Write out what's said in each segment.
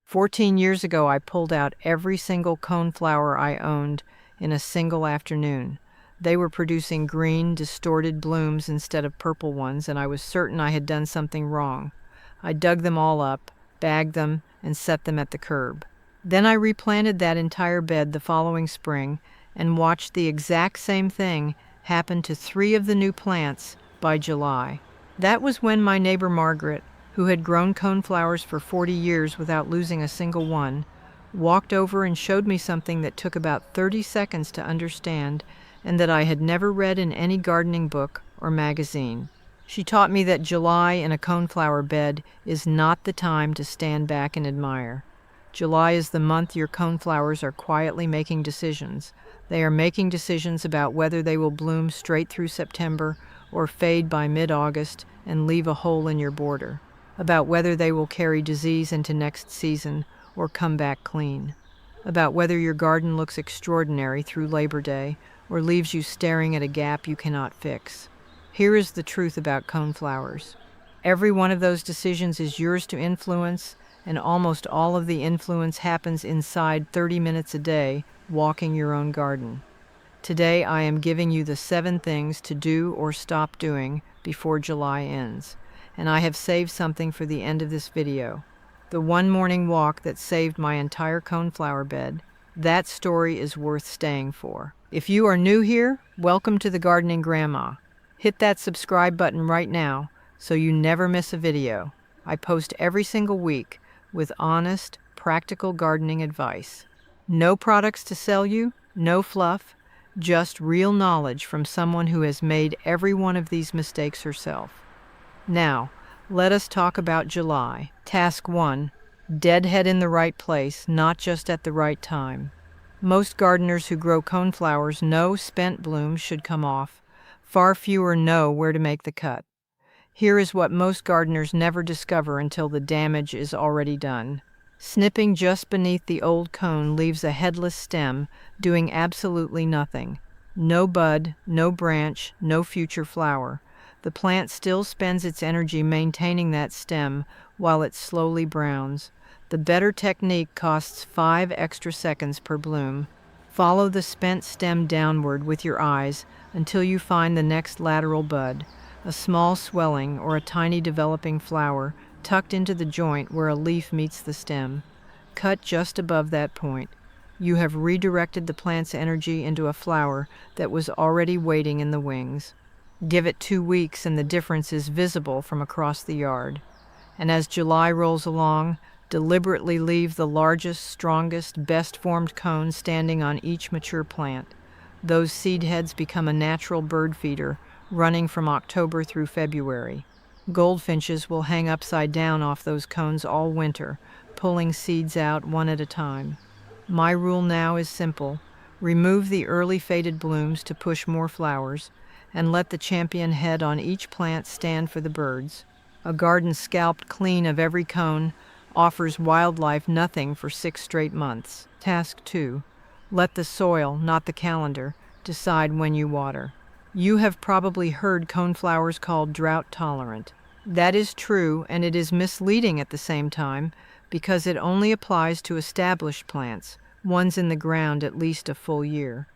14 years ago, I pulled out every single coneflower I owned in a single afternoon. They were producing green, distorted blooms instead of purple ones, and I was certain I had done something wrong. I dug them all up, bagged them, and set them at the curb. Then I replanted that entire bed the following spring and watched the exact same thing happen to 3 of the new plants by July. That was when my neighbor Margaret, who had grown coneflowers for 40 years without losing a single one, walked over and showed me something that took about 30 seconds to understand and that I had never read in any gardening book or magazine. She taught me that July in a coneflower bed is not the time to stand back and admire. July is the month your coneflowers are quietly making decisions. They are making decisions about whether they will bloom straight through September or fade by mid-August and leave a hole in your border, about whether they will carry disease into next season or come back clean, about whether your garden looks extraordinary through Labor Day or leaves you staring at a gap you cannot fix. Here is the truth about coneflowers. Every one of those decisions is yours to influence, and almost all of the influence happens inside 30 minutes a day walking your own garden. Today I am giving you the 7 things to do or stop doing before July ends, and I have saved something for the end of this video. The one morning walk that saved my entire coneflower bed. That story is worth staying for. If you are new here, welcome to the Gardening Grandma. Hit that subscribe button right now so you never miss a video. I post every single week with honest, practical gardening advice. No products to sell you, no fluff, just real knowledge from someone who has made every one of these mistakes herself. Now, let us talk about July. Task 1. Deadhead in the right place, not just at the right time. Most gardeners who grow coneflowers know spent blooms should come off. Far fewer know where to make the cut. Here is what most gardeners never discover until the damage is already done. Snipping just beneath the old cone leaves a headless stem, doing absolutely nothing. No bud, no branch, no future flower. The plant still spends its energy maintaining that stem while it slowly browns. The better technique costs 5 extra seconds per bloom. Follow the spent stem downward with your eyes until you find the next lateral bud, a small swelling or a tiny developing flower tucked into the joint where a leaf meets the stem. Cut just above that point. You have redirected the plant's energy into a flower that was already waiting in the wings. Give it 2 weeks and the difference is visible from across the yard. And as July rolls along, deliberately leave the largest, strongest, best-formed cone standing on each mature plant. Those seed heads become a natural bird feeder, running from October through February. Goldfinches will hang upside down off those cones all winter, pulling seeds out one at a time. My rule now is simple. Remove the early faded blooms to push more flowers, and let the champion head on each plant stand for the birds. A garden scalped clean of every cone offers wildlife nothing for 6 straight months. Task 2. Let the soil, not the calendar, decide when you water. You have probably heard coneflowers called drought tolerant. That is true, and it is misleading at the same time because it only applies to established plants, ones in the ground at least a full year.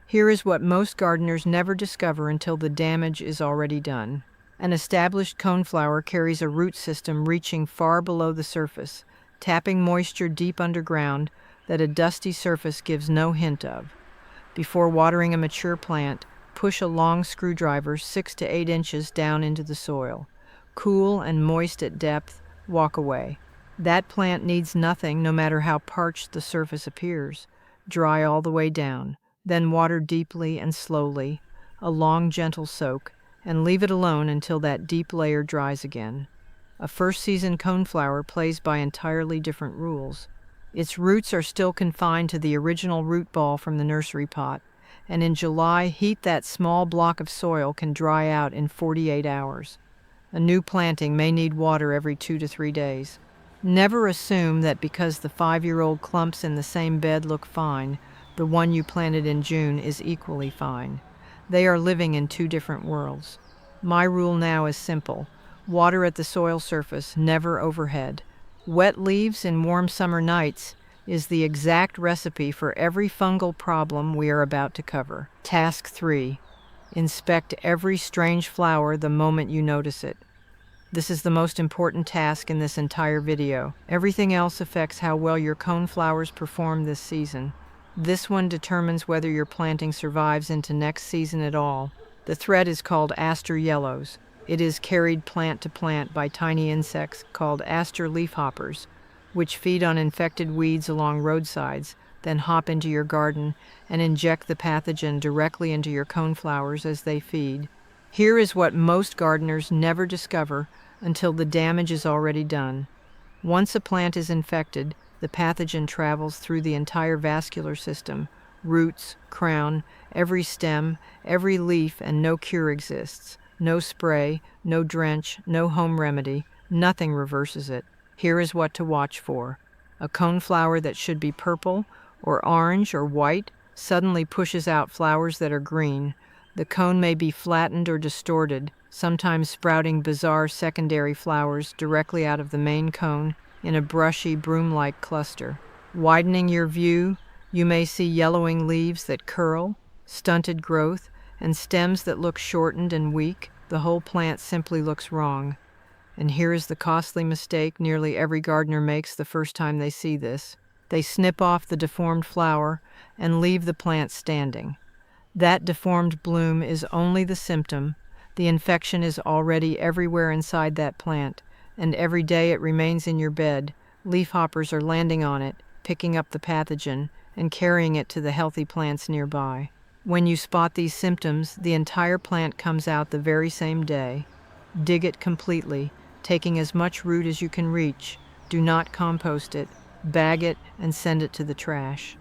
Here is what most gardeners never discover until the damage is already done. An established coneflower carries a root system reaching far below the surface, tapping moisture deep underground that a dusty surface gives no hint of. Before watering a mature plant, push a long screwdriver 6 to 8 inches down into the soil. Cool and moist at depth, walk away. That plant needs nothing no matter how parched the surface appears. Dry all the way down, then water deeply and slowly, a long gentle soak, and leave it alone until that deep layer dries again. A first-season coneflower plays by entirely different rules. Its roots are still confined to the original root ball from the nursery pot, and in July, heat that small block of soil can dry out in 48 hours. A new planting may need water every 2 to 3 days. Never assume that because the 5-year-old clumps in the same bed look fine, the one you planted in June is equally fine. They are living in 2 different worlds. My rule now is simple. Water at the soil surface, never overhead. Wet leaves in warm summer nights is the exact recipe for every fungal problem we are about to cover. Task 3. Inspect every strange flower the moment you notice it. This is the most important task in this entire video. Everything else affects how well your coneflowers perform this season. This one determines whether your planting survives into next season at all. The thread is called aster yellows. It is carried plant to plant by tiny insects called aster leafhoppers, which feed on infected weeds along roadsides, then hop into your garden and inject the pathogen directly into your coneflowers as they feed. Here is what most gardeners never discover until the damage is already done. Once a plant is infected, the pathogen travels through the entire vascular system, roots, crown, every stem, every leaf, and no cure exists. No spray, no drench, no home remedy, nothing reverses it. Here is what to watch for. A coneflower that should be purple or orange or white suddenly pushes out flowers that are green. The cone may be flattened or distorted, sometimes sprouting bizarre secondary flowers directly out of the main cone in a brushy, broom-like cluster. Widening your view, you may see yellowing leaves that curl, stunted growth, and stems that look shortened and weak. The whole plant simply looks wrong. And here is the costly mistake nearly every gardener makes the first time they see this. They snip off the deformed flower and leave the plant standing. That deformed bloom is only the symptom. The infection is already everywhere inside that plant, and every day it remains in your bed. Leafhoppers are landing on it, picking up the pathogen, and carrying it to the healthy plants nearby. When you spot these symptoms, the entire plant comes out the very same day. Dig it completely, taking as much root as you can reach. Do not compost it, bag it, and send it to the trash.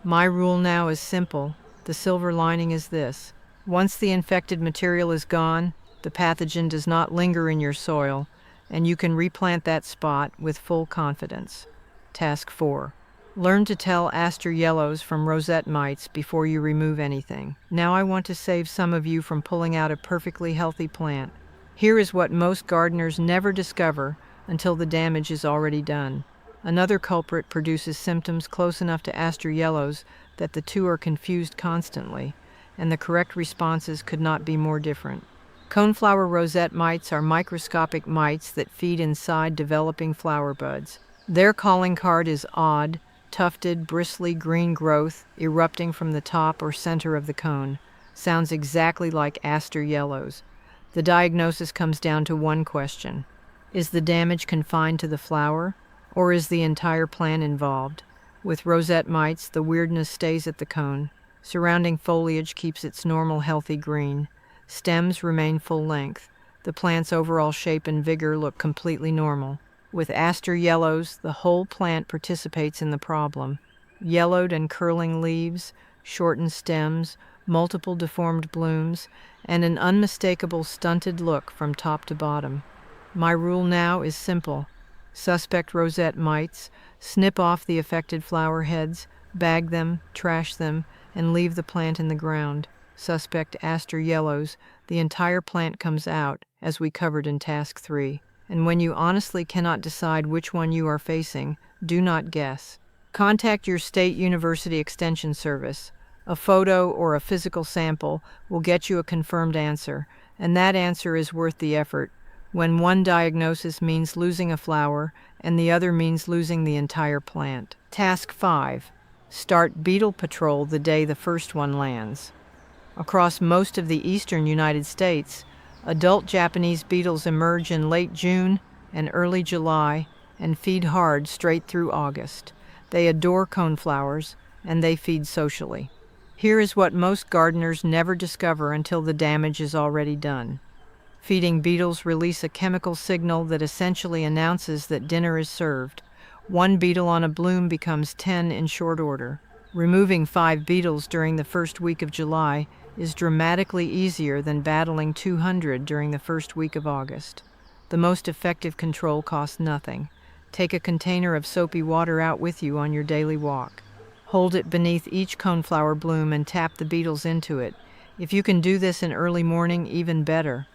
My rule now is simple. The silver lining is this. Once the infected material is gone, the pathogen does not linger in your soil, and you can replant that spot with full confidence. Task 4. Learn to tell aster yellows from rosette mites before you remove anything. Now I want to save some of you from pulling out a perfectly healthy plant. Here is what most gardeners never discover until the damage is already done. Another culprit produces symptoms close enough to aster yellows that the two are confused constantly, and the correct responses could not be more different. Coneflower rosette mites are microscopic mites that feed inside developing flower buds. Their calling card is odd, tufted, bristly green growth erupting from the top or center of the cone. Sounds exactly like aster yellows. The diagnosis comes down to one question. Is the damage confined to the flower, or is the entire plant involved? With rosette mites, the weirdness stays at the cone. Surrounding foliage keeps its normal healthy green. Stems remain full length. The plant's overall shape and vigor look completely normal. With aster yellows, the whole plant participates in the problem. Yellowed and curling leaves, shortened stems, multiple deformed blooms, and an unmistakable stunted look from top to bottom. My rule now is simple. Suspect rosette mites, snip off the affected flower heads, bag them, trash them, and leave the plant in the ground. Suspect aster yellows, the entire plant comes out, as we covered in Task 3. And when you honestly cannot decide which one you are facing, do not guess. Contact your state university extension service. A photo or a physical sample will get you a confirmed answer, and that answer is worth the effort, when one diagnosis means losing a flower and the other means losing the entire plant. Task 5. Start beetle patrol the day the first one lands. Across most of the eastern United States, adult Japanese beetles emerge in late June and early July and feed hard straight through August. They adore coneflowers, and they feed socially. Here is what most gardeners never discover until the damage is already done. Feeding beetles release a chemical signal that essentially announces that dinner is served. One beetle on a bloom becomes 10 in short order. Removing 5 beetles during the first week of July is dramatically easier than battling 200 during the first week of August. The most effective control costs nothing. Take a container of soapy water out with you on your daily walk. Hold it beneath each coneflower bloom and tap the beetles into it. If you can do this in early morning, even better.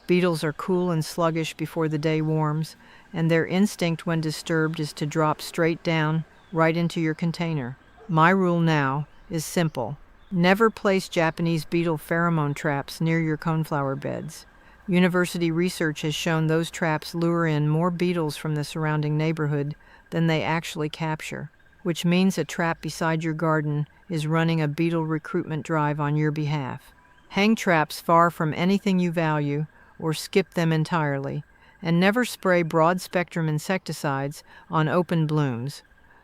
Beetles are cool and sluggish before the day warms, and their instinct when disturbed is to drop straight down, right into your container. My rule now is simple. Never place Japanese beetle pheromone traps near your coneflower beds. University research has shown those traps lure in more beetles from the surrounding neighborhood than they actually capture, which means a trap beside your garden is running a beetle recruitment drive on your behalf. Hang traps far from anything you value or skip them entirely, and never spray broad-spectrum insecticides on open blooms.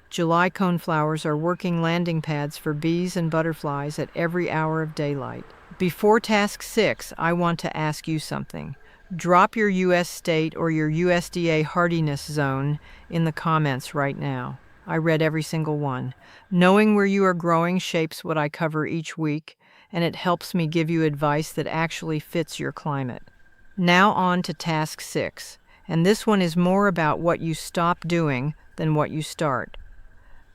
July coneflowers are working landing pads for bees and butterflies at every hour of daylight. Before task 6, I want to ask you something. Drop your U.S. state or your USDA hardiness zone in the comments right now. I read every single one. Knowing where you are growing shapes what I cover each week, and it helps me give you advice that actually fits your climate. Now on to task 6, and this one is more about what you stop doing than what you start.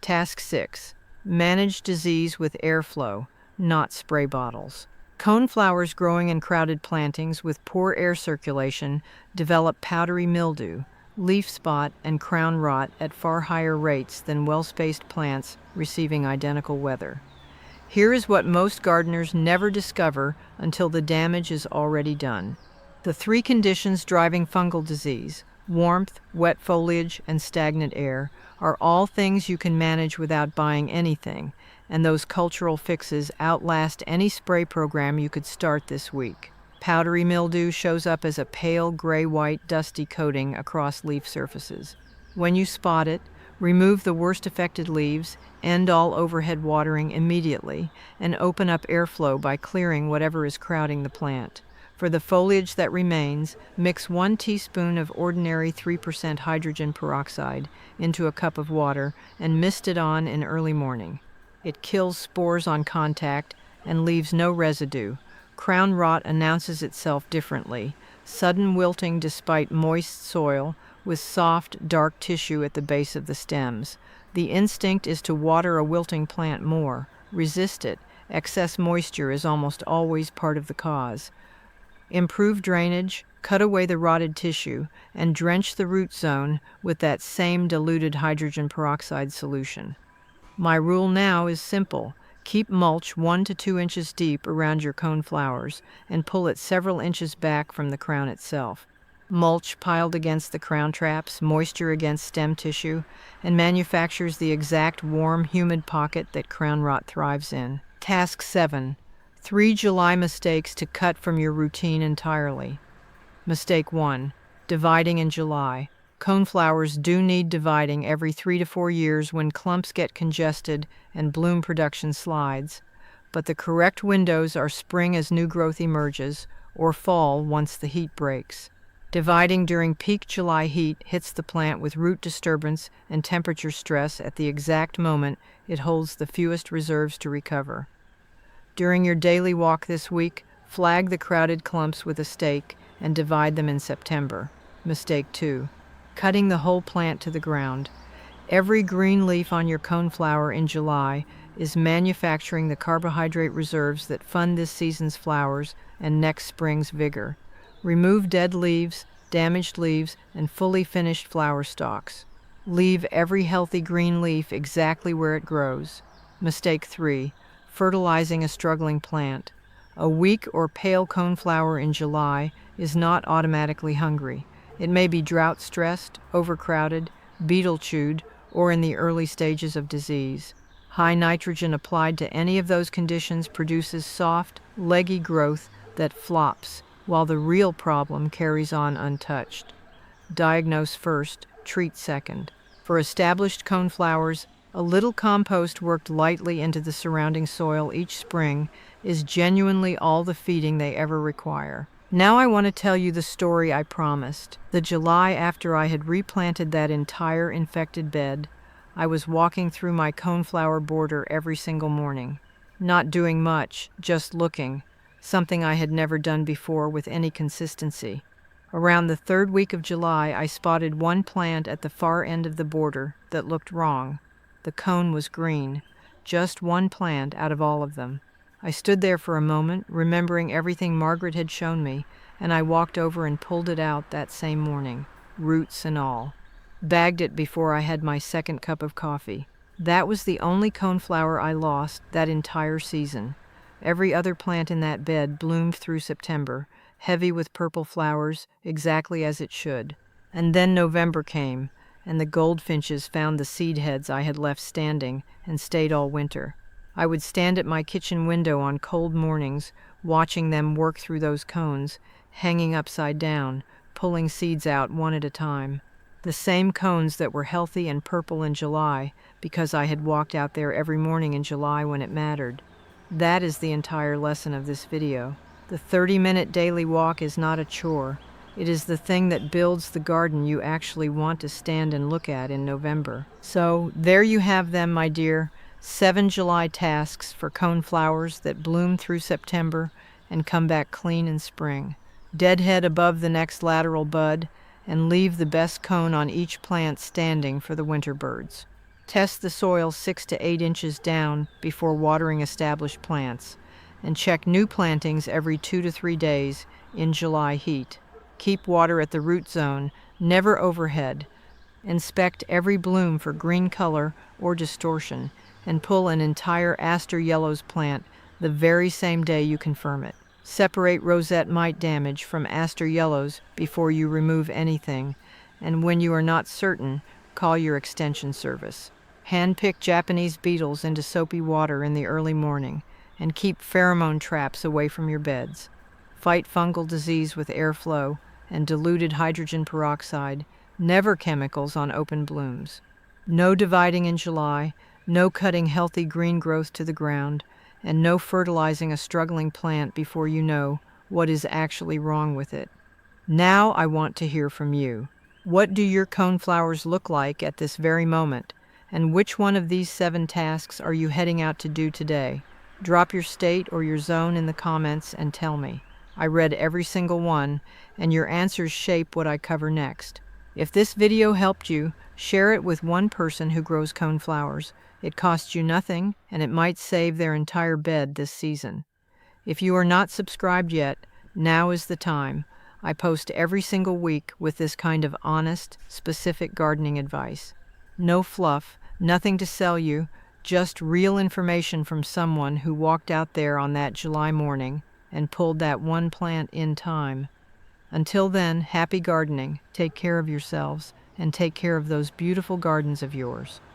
Task 6. Manage disease with airflow, not spray bottles. Coneflowers growing in crowded plantings with poor air circulation develop powdery mildew, leaf spot, and crown rot at far higher rates than well-spaced plants receiving identical weather. Here is what most gardeners never discover until the damage is already done. The 3 conditions driving fungal disease, warmth, wet foliage, and stagnant air, are all things you can manage without buying anything, and those cultural fixes outlast any spray program you could start this week. Powdery mildew shows up as a pale gray-white dusty coating across leaf surfaces. When you spot it, remove the worst affected leaves, end all overhead watering immediately, and open up airflow by clearing whatever is crowding the plant. For the foliage that remains, mix 1 teaspoon of ordinary 3% hydrogen peroxide into a cup of water and mist it on in early morning. It kills spores on contact and leaves no residue. Crown rot announces itself differently, sudden wilting despite moist soil, with soft, dark tissue at the base of the stems. The instinct is to water a wilting plant more, resist it. Excess moisture is almost always part of the cause. Improve drainage, cut away the rotted tissue, and drench the root zone with that same diluted hydrogen peroxide solution. My rule now is simple. Keep mulch 1 to 2 inches deep around your coneflowers and pull it several inches back from the crown itself. Mulch piled against the crown traps, moisture against stem tissue, and manufactures the exact warm, humid pocket that crown rot thrives in. Task 7. 3 July mistakes to cut from your routine entirely. Mistake 1. Dividing in July. Coneflowers do need dividing every 3 to 4 years when clumps get congested and bloom production slides, but the correct windows are spring as new growth emerges, or fall once the heat breaks. Dividing during peak July heat hits the plant with root disturbance and temperature stress at the exact moment it holds the fewest reserves to recover. During your daily walk this week, flag the crowded clumps with a stake and divide them in September. Mistake 2. Cutting the whole plant to the ground. Every green leaf on your coneflower in July is manufacturing the carbohydrate reserves that fund this season's flowers and next spring's vigor. Remove dead leaves, damaged leaves, and fully finished flower stalks. Leave every healthy green leaf exactly where it grows. Mistake 3. Fertilizing a struggling plant. A weak or pale coneflower in July is not automatically hungry. It may be drought-stressed, overcrowded, beetle-chewed, or in the early stages of disease. High nitrogen applied to any of those conditions produces soft, leggy growth that flops, while the real problem carries on untouched. Diagnose first, treat second. For established coneflowers, a little compost worked lightly into the surrounding soil each spring is genuinely all the feeding they ever require. Now I want to tell you the story I promised. The July after I had replanted that entire infected bed, I was walking through my coneflower border every single morning. Not doing much, just looking, something I had never done before with any consistency. Around the 3rd week of July, I spotted one plant at the far end of the border that looked wrong. The cone was green, just one plant out of all of them. I stood there for a moment, remembering everything Margaret had shown me, and I walked over and pulled it out that same morning. roots and all. Bagged it before I had my second cup of coffee. That was the only coneflower I lost that entire season. Every other plant in that bed bloomed through September, heavy with purple flowers, exactly as it should. And then November came, and the goldfinches found the seed heads I had left standing and stayed all winter. I would stand at my kitchen window on cold mornings, watching them work through those cones, hanging upside down, pulling seeds out one at a time. The same cones that were healthy and purple in July, because I had walked out there every morning in July when it mattered. That is the entire lesson of this video. The 30-minute daily walk is not a chore. It is the thing that builds the garden you actually want to stand and look at in November. So, there you have them, my dear. 7 July tasks for coneflowers that bloom through September and come back clean in spring. Deadhead above the next lateral bud, and leave the best cone on each plant standing for the winter birds. Test the soil 6 to 8 inches down before watering established plants, and check new plantings every 2 to 3 days in July heat. Keep water at the root zone, never overhead. Inspect every bloom for green color or distortion, and pull an entire aster yellows plant the very same day you confirm it. Separate rosette mite damage from aster yellows before you remove anything, and when you are not certain, call your extension service. Hand-pick Japanese beetles into soapy water in the early morning, and keep pheromone traps away from your beds. Fight fungal disease with airflow and diluted hydrogen peroxide, never chemicals on open blooms. No dividing in July, no cutting healthy green growth to the ground, and no fertilizing a struggling plant before you know what is actually wrong with it. Now I want to hear from you. What do your coneflowers look like at this very moment? And which one of these 7 tasks are you heading out to do today? Drop your state or your zone in the comments and tell me. I read every single one, and your answers shape what I cover next. If this video helped you, share it with one person who grows coneflowers. It costs you nothing, and it might save their entire bed this season. If you are not subscribed yet, now is the time. I post every single week with this kind of honest, specific gardening advice. No fluff, nothing to sell you, just real information from someone who walked out there on that July morning and pulled that one plant in time. Until then, happy gardening, take care of yourselves, and take care of those beautiful gardens of yours.